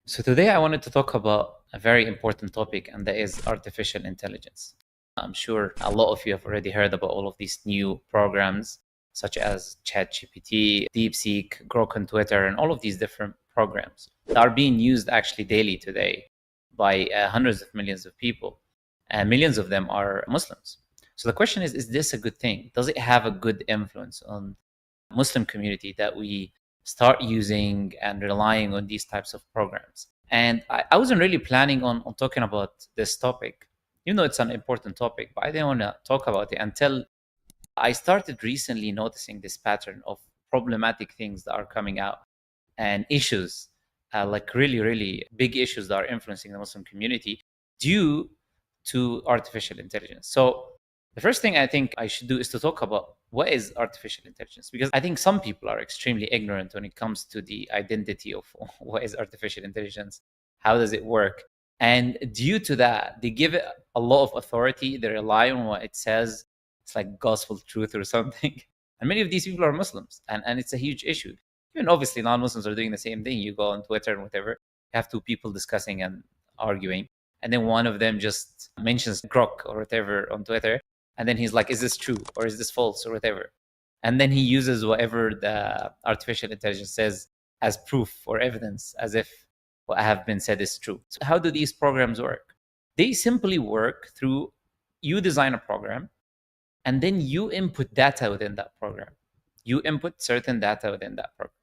So today I wanted to talk about a very important topic, and that is artificial intelligence. I'm sure a lot of you have already heard about all of these new programs, such as ChatGPT, DeepSeek, Grok on Twitter, and all of these different programs that are being used actually daily today by hundreds of millions of people, and millions of them are Muslims. So the question is this a good thing? Does it have a good influence on Muslim community that we start using and relying on these types of programs? And I wasn't really planning on talking about this topic, even though it's an important topic, but I didn't want to talk about it until I started recently noticing this pattern of problematic things that are coming out and issues, like really, really big issues that are influencing the Muslim community due to artificial intelligence. So the first thing I think I should do is to talk about what is artificial intelligence, because I think some people are extremely ignorant when it comes to the identity of what is artificial intelligence, how does it work, and due to that, they give it a lot of authority. They rely on what it says. It's like gospel truth or something. And many of these people are Muslims, and it's a huge issue. Even obviously, non-Muslims are doing the same thing. You go on Twitter and whatever, you have two people discussing and arguing, and then one of them just mentions Grok or whatever on Twitter, and then he's like, "Is this true or is this false or whatever?" And then he uses whatever the artificial intelligence says as proof or evidence, as if what I have been said is true. So how do these programs work? They simply work through you design a program, and then you input data within that program. You input certain data within that program.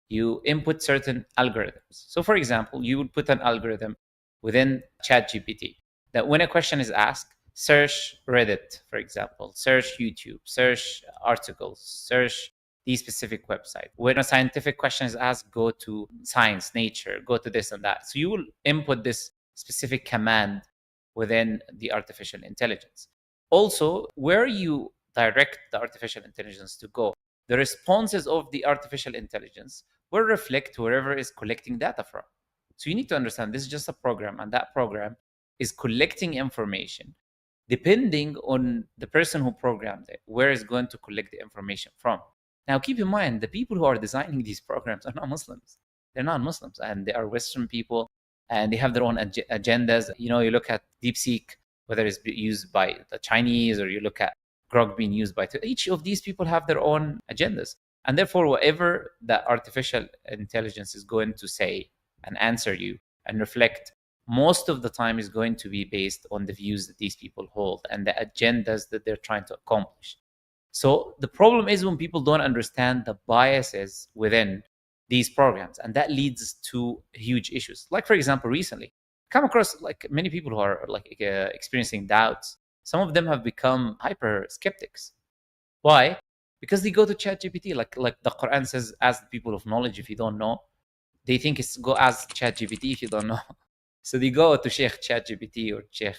You input certain algorithms. So, for example, you would put an algorithm within ChatGPT that when a question is asked, search Reddit, for example, search YouTube, search articles, search these specific website. When a scientific question is asked, go to science, nature, go to this and that. So you will input this specific command within the artificial intelligence. Also, where you direct the artificial intelligence to go, the responses of the artificial intelligence will reflect wherever it's collecting data from. So you need to understand this is just a program, and that program is collecting information depending on the person who programmed it, where it's going to collect the information from. Now, keep in mind, the people who are designing these programs are not Muslims. They're not Muslims, and they are Western people, and they have their own agendas. You know, you look at DeepSeek, whether it's used by the Chinese, or you look at Grok being used by each of these people have their own agendas. And therefore, whatever the artificial intelligence is going to say and answer you and reflect, most of the time is going to be based on the views that these people hold and the agendas that they're trying to accomplish. So the problem is when people don't understand the biases within these programs, and that leads to huge issues. Like, for example, recently come across like many people who are like experiencing doubts. Some of them have become hyper skeptics. Why? Because they go to ChatGPT, like the Quran says, ask the people of knowledge if you don't know. They think it's go ask ChatGPT if you don't know. So they go to Sheikh ChatGPT or Sheikh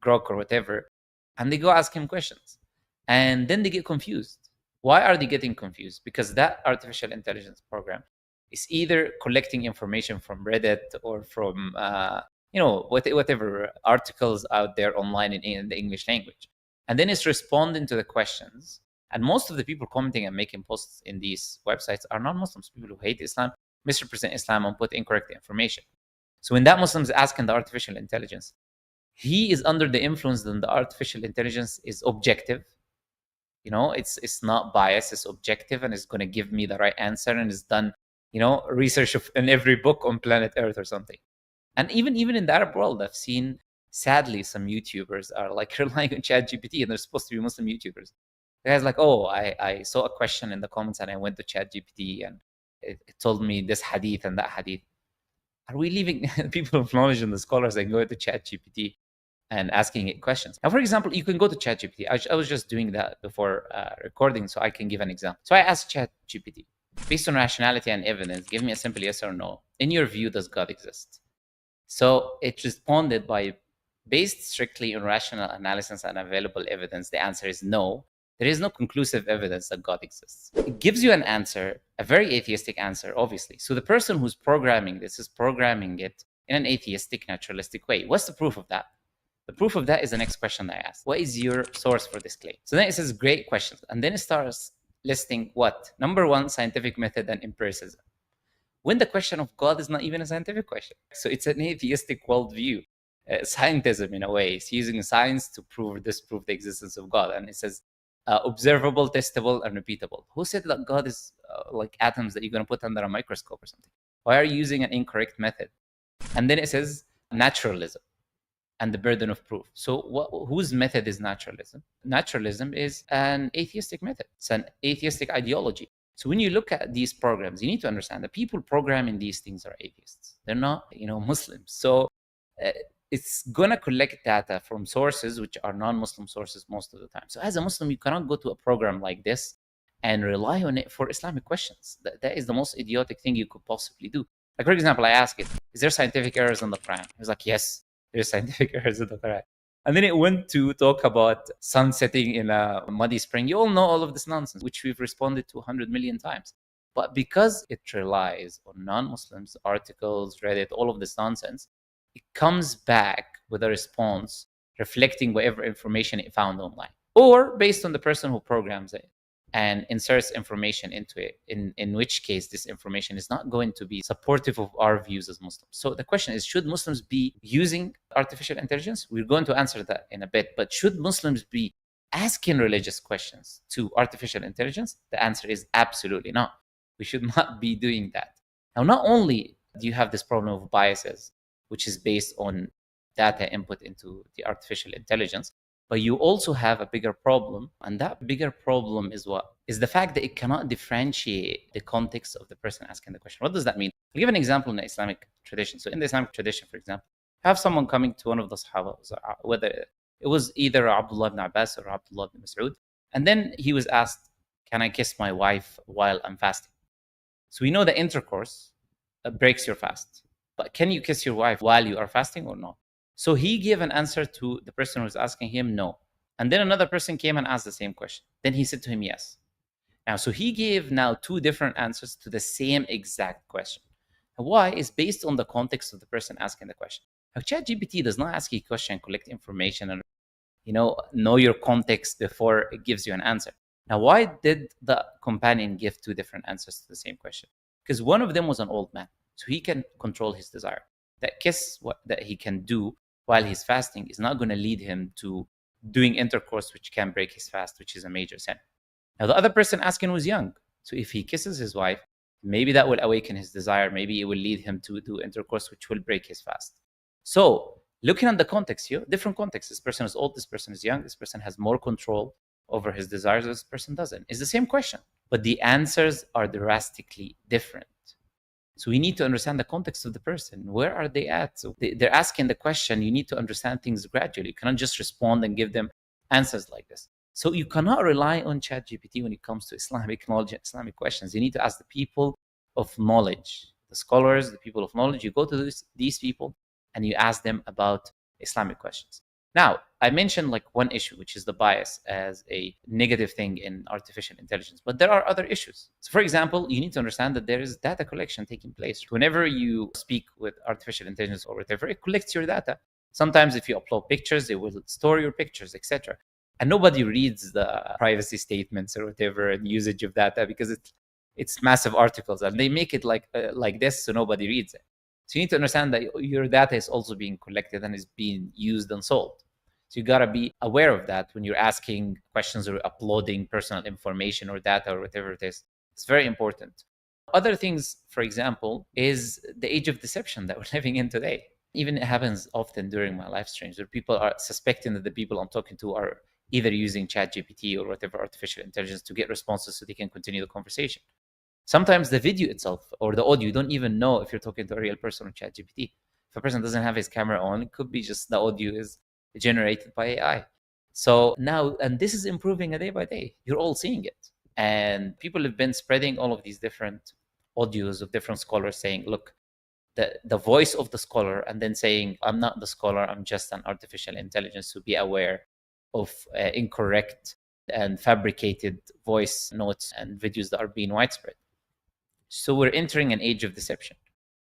Grok or whatever, and they go ask him questions. And then they get confused. Why are they getting confused? Because that artificial intelligence program is either collecting information from Reddit or from whatever articles out there online in the English language, and then it's responding to the questions. And most of the people commenting and making posts in these websites are non-Muslims, people who hate Islam, misrepresent Islam, and put incorrect information. So when that Muslim is asking the artificial intelligence, he is under the influence that the artificial intelligence is objective. You know, it's not biased, it's objective, and it's going to give me the right answer, and it's done, research in every book on planet Earth or something. And even in the Arab world, I've seen, sadly, some YouTubers are like relying on ChatGPT, and they're supposed to be Muslim YouTubers. The guy's like, oh, I saw a question in the comments, and I went to ChatGPT, and it told me this hadith and that hadith. Are we leaving people of knowledge and the scholars and go to ChatGPT and asking it questions? Now, for example, you can go to ChatGPT. I was just doing that before recording, so I can give an example. So I asked ChatGPT, based on rationality and evidence, give me a simple yes or no. In your view, does God exist? So it responded by, based strictly on rational analysis and available evidence, the answer is no. There is no conclusive evidence that God exists. It gives you an answer, a very atheistic answer, obviously. So the person who's programming this is programming it in an atheistic, naturalistic way. What's the proof of that? The proof of that is the next question I asked. What is your source for this claim? So then it says great questions. And then it starts listing what? Number one, scientific method and empiricism. when the question of God is not even a scientific question. So it's an atheistic worldview. Scientism, in a way, is using science to prove or disprove the existence of God. And it says observable, testable, and repeatable. Who said that God is like atoms that you're going to put under a microscope or something? Why are you using an incorrect method? And then it says naturalism and the burden of proof. So whose method is naturalism? Naturalism is an atheistic method. It's an atheistic ideology. So when you look at these programs, you need to understand that people programming these things are atheists. They're not, Muslims. So it's going to collect data from sources which are non-Muslim sources most of the time. So as a Muslim, you cannot go to a program like this and rely on it for Islamic questions. That is the most idiotic thing you could possibly do. Like, for example, I ask it, is there scientific errors in the Quran? He was like, yes, there's scientific errors in the Quran. And then it went to talk about sun setting in a muddy spring. You all know all of this nonsense, which we've responded to 100 million times. But because it relies on non-Muslims, articles, Reddit, all of this nonsense, it comes back with a response reflecting whatever information it found online, or based on the person who programs it and inserts information into it, in which case this information is not going to be supportive of our views as Muslims. So the question is, should Muslims be using artificial intelligence? We're going to answer that in a bit, but should Muslims be asking religious questions to artificial intelligence? The answer is absolutely not. We should not be doing that. Now, not only do you have this problem of biases, which is based on data input into the artificial intelligence, but you also have a bigger problem. And that bigger problem is what? Is the fact that it cannot differentiate the context of the person asking the question. What does that mean? I'll give an example in the Islamic tradition. So in the Islamic tradition, for example, have someone coming to one of the Sahaba, whether it was either Abdullah ibn Abbas or Abdullah ibn Mas'ud, and then he was asked, can I kiss my wife while I'm fasting? So we know that intercourse breaks your fast. But can you kiss your wife while you are fasting or not? So he gave an answer to the person who was asking him, no. And then another person came and asked the same question. Then he said to him, yes. Now, so he gave now two different answers to the same exact question. And why? Is based on the context of the person asking the question. Now, ChatGPT does not ask you a question and collect information and know your context before it gives you an answer. Now, why did the companion give two different answers to the same question? Because one of them was an old man, so he can control his desire. That kiss that he can do while he's fasting is not going to lead him to doing intercourse, which can break his fast, which is a major sin. Now, the other person asking was young. So if he kisses his wife, maybe that will awaken his desire. Maybe it will lead him to do intercourse, which will break his fast. So looking at the context here, different context. This person is old, this person is young, this person has more control over his desires, this person doesn't. It's the same question, but the answers are drastically different. So we need to understand the context of the person. Where are they at? So they're asking the question. You need to understand things gradually. You cannot just respond and give them answers like this. So you cannot rely on ChatGPT when it comes to Islamic knowledge and Islamic questions. You need to ask the people of knowledge, the scholars, the people of knowledge. You go to these people and you ask them about Islamic questions. Now, I mentioned like one issue, which is the bias as a negative thing in artificial intelligence, but there are other issues. So for example, you need to understand that there is data collection taking place. Whenever you speak with artificial intelligence or whatever, it collects your data. Sometimes if you upload pictures, it will store your pictures, etc. And nobody reads the privacy statements or whatever and usage of data because it's massive articles and they make it like this so nobody reads it. So you need to understand that your data is also being collected and is being used and sold. So you got to be aware of that when you're asking questions or uploading personal information or data or whatever it is. It's very important. Other things, for example, is the age of deception that we're living in today. Even it happens often during my live streams where people are suspecting that the people I'm talking to are either using ChatGPT or whatever artificial intelligence to get responses so they can continue the conversation. Sometimes the video itself or the audio, you don't even know if you're talking to a real person or ChatGPT. If a person doesn't have his camera on, it could be just the audio is generated by AI. So now, and this is improving day by day. You're all seeing it. And people have been spreading all of these different audios of different scholars saying, look, the voice of the scholar, and then saying, I'm not the scholar, I'm just an artificial intelligence, so be aware of incorrect and fabricated voice notes and videos that are being widespread. So we're entering an age of deception.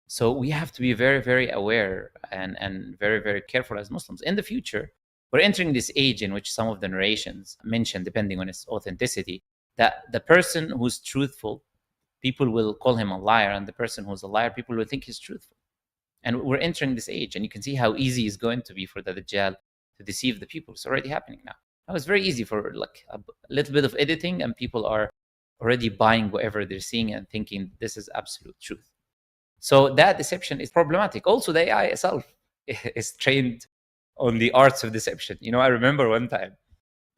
So we have to be very, very aware and very, very careful as Muslims. In the future, we're entering this age in which some of the narrations mention, depending on its authenticity, that the person who's truthful, people will call him a liar, and the person who's a liar, people will think he's truthful. And we're entering this age, and you can see how easy it's going to be for the Dajjal to deceive the people. It's already happening now. Now it's very easy for like a little bit of editing, and people are already buying whatever they're seeing and thinking this is absolute truth. So that deception is problematic. Also, the AI itself is trained on the arts of deception. I remember one time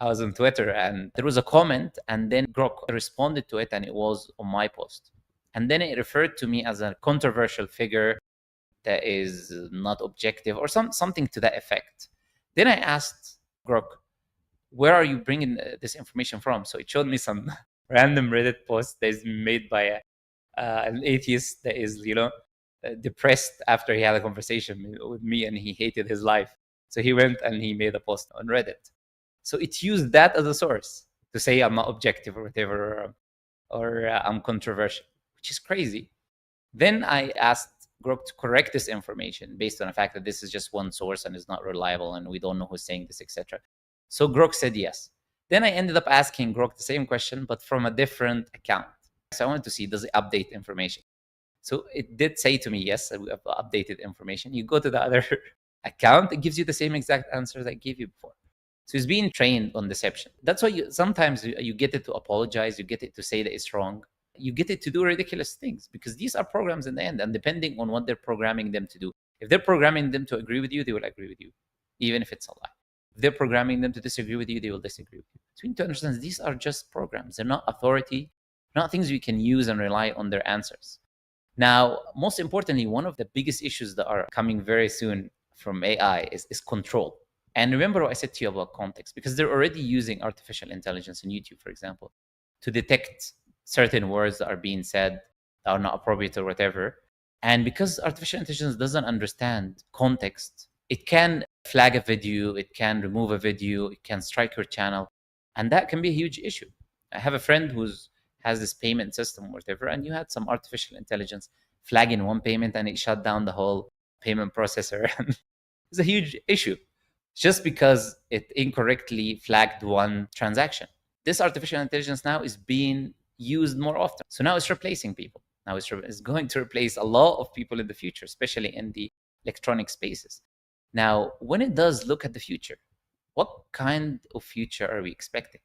I was on Twitter and there was a comment, and then Grok responded to it, and it was on my post. And then it referred to me as a controversial figure that is not objective or something to that effect. Then I asked Grok, where are you bringing this information from? So it showed me some random Reddit post that is made by an atheist that is, depressed after he had a conversation with me and he hated his life. So he went and he made a post on Reddit. So it used that as a source to say I'm not objective or whatever, or I'm controversial, which is crazy. Then I asked Grok to correct this information based on the fact that this is just one source and is not reliable and we don't know who's saying this, etc. So Grok said yes. Then I ended up asking Grok the same question, but from a different account. So I wanted to see, does it update information? So it did say to me, yes, we have updated information. You go to the other account, it gives you the same exact answer that I gave you before. So it's being trained on deception. That's why sometimes you get it to apologize, you get it to say that it's wrong, you get it to do ridiculous things, because these are programs in the end, and depending on what they're programming them to do. If they're programming them to agree with you, they will agree with you, even if it's a lie. If they're programming them to disagree with you, they will disagree with you. So you need to understand these are just programs. They're not authority, not things we can use and rely on their answers. Now, most importantly, one of the biggest issues that are coming very soon from AI is control. And remember what I said to you about context, because they're already using artificial intelligence in YouTube, for example, to detect certain words that are being said that are not appropriate or whatever. And because artificial intelligence doesn't understand context, it can flag a video, it can remove a video, it can strike your channel. And that can be a huge issue. I have a friend who has this payment system or whatever, and you had some artificial intelligence flagging one payment and it shut down the whole payment processor. It's a huge issue just because it incorrectly flagged one transaction. This artificial intelligence now is being used more often. So now it's replacing people. Now it's going to replace a lot of people in the future, especially in the electronic spaces. Now, when it does look at the future, what kind of future are we expecting?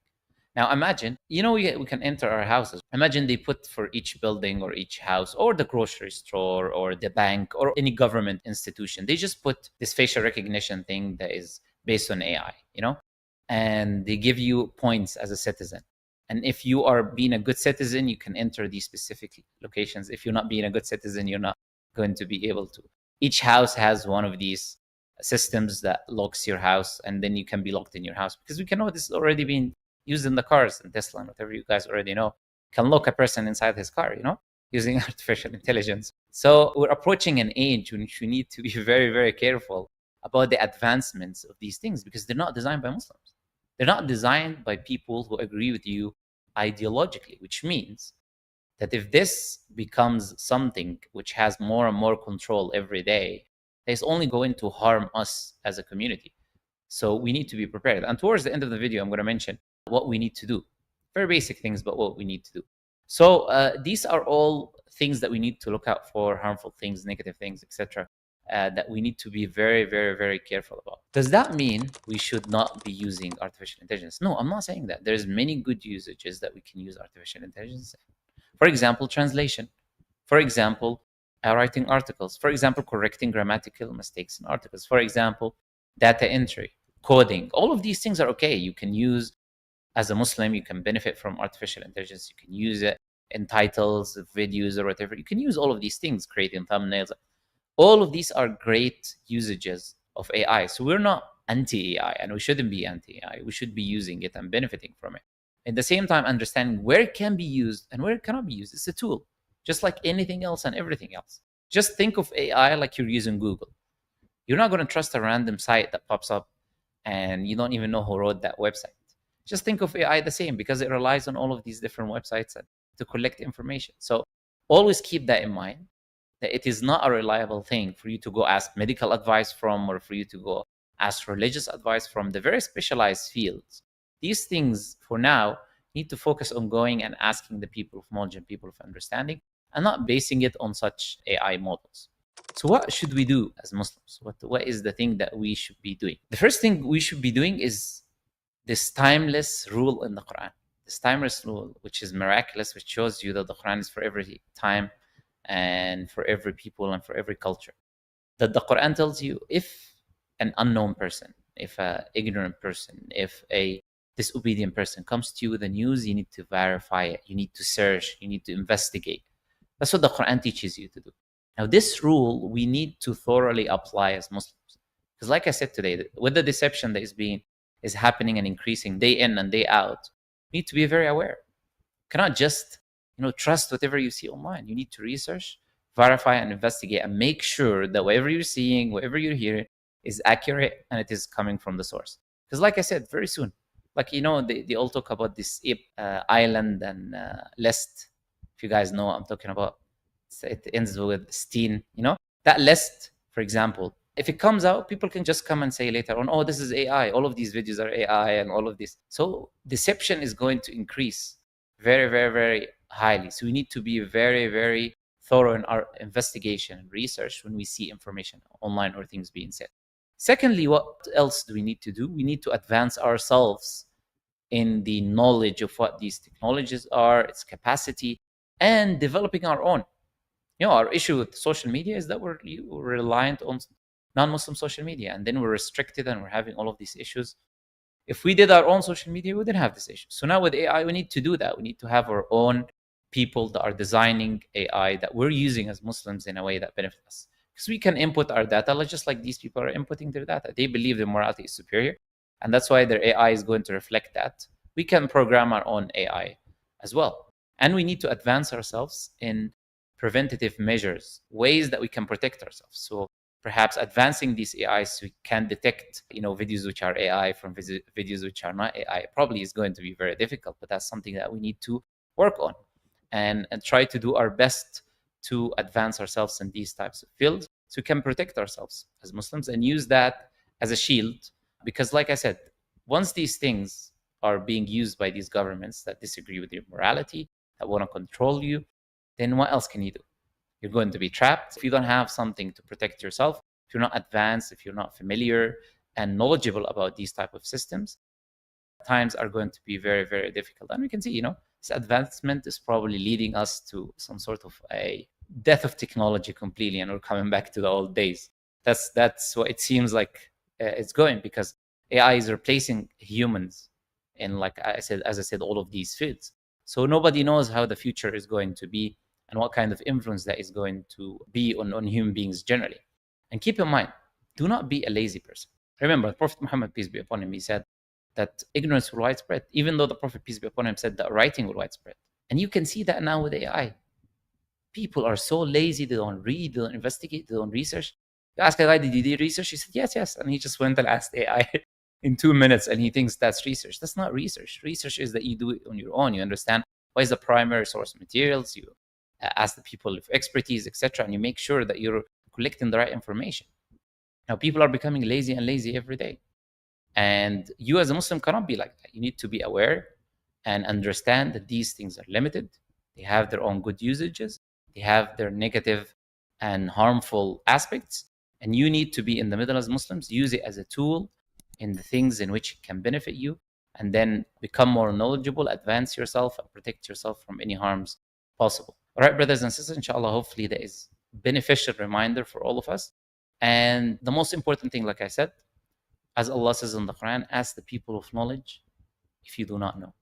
Now, imagine, we can enter our houses. Imagine they put for each building or each house or the grocery store or the bank or any government institution, they just put this facial recognition thing that is based on AI, and they give you points as a citizen. And if you are being a good citizen, you can enter these specific locations. If you're not being a good citizen, you're not going to be able to. Each house has one of these systems that locks your house, and then you can be locked in your house, because we can know this is already being used in the cars and Tesla and whatever you guys already know. Can lock a person inside his car, using artificial intelligence. So we're approaching an age in which we need to be very, very careful about the advancements of these things, because they're not designed by Muslims. They're not designed by people who agree with you ideologically, which means that if this becomes something which has more and more control every day, it's only going to harm us as a community. So we need to be prepared. And towards the end of the video, I'm going to mention what we need to do. Very basic things, but what we need to do. So these are all things that we need to look out for, harmful things, negative things, etc., that we need to be very, very, very careful about. Does that mean we should not be using artificial intelligence? No, I'm not saying that. There's many good usages that we can use artificial intelligence. For example, translation. For example, writing articles. For example, correcting grammatical mistakes in articles. For example, data entry, coding. All of these things are okay. You can use, as a Muslim, you can benefit from artificial intelligence. You can use it in titles, videos, or whatever. You can use all of these things, creating thumbnails. All of these are great usages of AI. So we're not anti-AI, and we shouldn't be anti-AI. We should be using it and benefiting from it. At the same time, understanding where it can be used and where it cannot be used. It's a tool, just like anything else and everything else. Just think of AI like you're using Google. You're not going to trust a random site that pops up and you don't even know who wrote that website. Just think of AI the same, because it relies on all of these different websites to collect information. So always keep that in mind, that it is not a reliable thing for you to go ask medical advice from, or for you to go ask religious advice from, the very specialized fields. These things, for now, You need to focus on going and asking the people of knowledge and people of understanding, and not basing it on such AI models. So what should we do as Muslims? What is the thing that we should be doing? The first thing we should be doing is this timeless rule in the Quran. This timeless rule, which is miraculous, which shows you that the Quran is for every time and for every people and for every culture. That the Quran tells you, if an unknown person, if an ignorant person, if a disobedient person comes to you with the news, you need to verify it. You need to search. You need to investigate. That's what the Quran teaches you to do. Now, this rule we need to thoroughly apply as Muslims, because, like I said today, with the deception that is happening and increasing day in and day out, you need to be very aware. You cannot just trust whatever you see online. You need to research, verify, and investigate, and make sure that whatever you're seeing, whatever you're hearing, is accurate and it is coming from the source. Because, like I said, very soon, they all talk about this island and list. If you guys know what I'm talking about, it ends with Steen. That list, for example, if it comes out, people can just come and say later on, oh, this is AI. All of these videos are AI and all of this. So deception is going to increase very, very, very highly. So we need to be very, very thorough in our investigation and research when we see information online or things being said. Secondly, what else do we need to do? We need to advance ourselves in the knowledge of what these technologies are, its capacity, and developing our own. Our issue with social media is that we're reliant on non-Muslim social media, and then we're restricted and we're having all of these issues. If we did our own social media, we wouldn't have this issue. So now with AI, we need to do that. We need to have our own people that are designing AI that we're using as Muslims in a way that benefits us. Because we can input our data just like these people are inputting their data. They believe their morality is superior, and that's why their AI is going to reflect that. We can program our own AI as well. And we need to advance ourselves in preventative measures, ways that we can protect ourselves. So perhaps advancing these AIs, we can detect, videos which are AI from videos which are not AI. It probably is going to be very difficult, but that's something that we need to work on and try to do our best to advance ourselves in these types of fields so we can protect ourselves as Muslims and use that as a shield. Because, like I said, once these things are being used by these governments that disagree with your morality, that want to control you, then what else can you do? You're going to be trapped. If you don't have something to protect yourself, if you're not advanced, if you're not familiar and knowledgeable about these type of systems, times are going to be very, very difficult. And we can see, this advancement is probably leading us to some sort of a death of technology completely, and we're coming back to the old days. That's what it seems like it's going, because AI is replacing humans in, like as I said, all of these fields. So nobody knows how the future is going to be and what kind of influence that is going to be on human beings generally. And keep in mind, do not be a lazy person. Remember, Prophet Muhammad, peace be upon him, he said that ignorance will widespread, even though the Prophet, peace be upon him, said that writing will widespread. And you can see that now with AI. People are so lazy, they don't read, they don't investigate, they don't research. You ask a guy, did you do research? He said, yes. And he just went and asked AI in 2 minutes, and he thinks that's research. That's not research. Research is that you do it on your own. You understand what is the primary source materials, you ask the people of expertise, etc., and you make sure that you're collecting the right information. Now, people are becoming lazy and lazy every day. And you as a Muslim cannot be like that. You need to be aware and understand that these things are limited. They have their own good usages. They have their negative and harmful aspects. And you need to be in the middle as Muslims, use it as a tool in the things in which it can benefit you, and then become more knowledgeable, advance yourself, and protect yourself from any harms possible. All right, brothers and sisters, inshallah, hopefully that is a beneficial reminder for all of us. And the most important thing, like I said, as Allah says in the Quran, ask the people of knowledge if you do not know.